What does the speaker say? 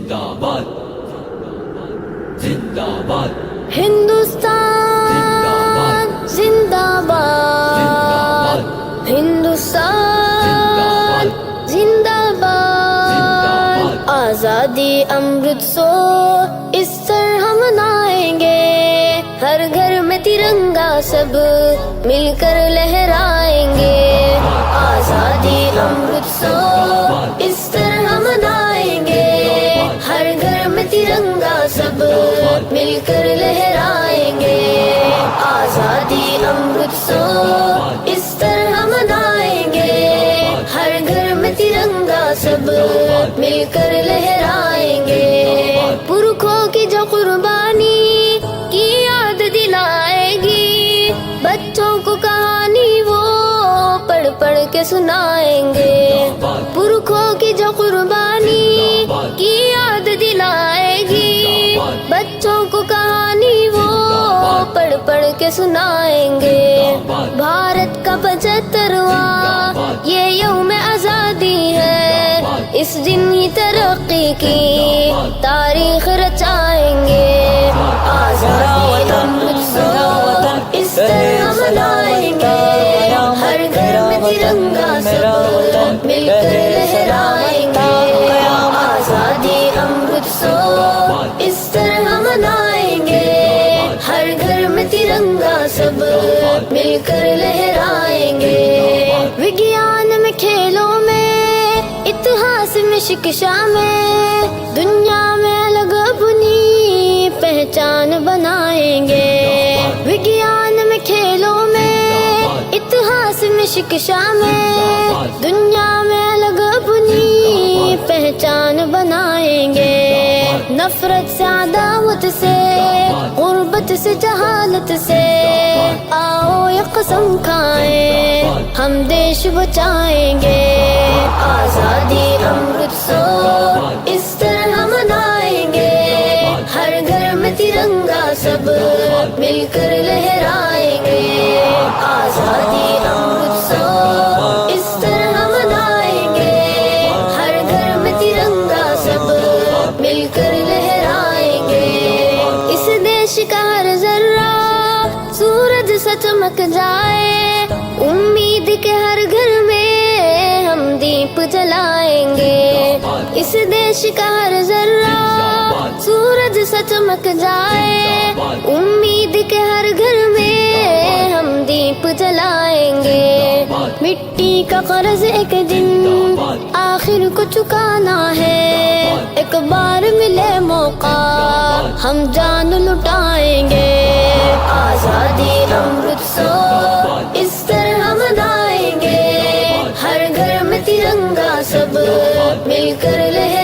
زندہ باد زندہ باد ہندوستان زندہ باد ہندوستان زندہ باد آزادی امرتسر اس طرح منائیں گے ہر گھر میں ترنگا سب مل کر لہرائیں گے آزادی امرتسر اس طرح منائیں گے ہر گھر میں ترنگا سب مل کر لہرائیں گے آزادی امرتسر اس طرح منائیں گے ہر گھر میں ترنگا سب مل کر لہرائیں گے پرکھوں کی جو قربانی کی یاد دلائے گی بچوں کو کہانی وہ پڑھ پڑھ کے سنائیں گے پرکھوں کی جو قربانی کی یاد دلائے گی بچوں کو کہانی وہ پڑھ پڑھ کے سنائیں گے بھارت کا 75واں یہ یوم آزادی ہے اس دن ہی ترقی کی تاریخ رچائیں گے آزادی امرتسر اس طرح منائیں گے ہر گھر میں ترنگا سب مل کر لہرائیں گے آزادی امرتسر اس طرح منائیں گے ہر گھر میں ترنگا سب مل کر لہرائیں گے وگیان میں کھیلوں میں اتہاس میں شکشا میں دنیا میں الگ اپنی پہچان بنائیں گے وگیان میں کھیلوں میں اتہاس میں شکشا میں دنیا میں الگ اپنی پہچان بنائیں گے نفرت سے عداوت سے غربت سے جہالت سے آؤ یہ قسم کھائیں ہم دیش بچائیں گے آزادی امرتسر اس طرح منائیں گے ہر گھر میں ترنگا سب مل کر لہرائیں گے آزادی امرتسر اس طرح منائیں گے ہر گھر میں ترنگا سب مل کر لہرائیں گے اس دیش کا ہر ذرہ سورج سے چمک جائے امید کے ہر گھر میں ہم دیپ جلائیں گے اس دیش کا ہر ذرہ سورج سے چمک جائے امید کے ہر گھر میں ہم دیپ جلائیں گے مٹی کا قرض ایک دن آخر کو چکانا ہے ایک بار ملے موقع ہم جان لٹائیں گے آزادی امرتسر اس طرح منائیں گے ہر گھر میں ترنگا سب مل کر لہرائیں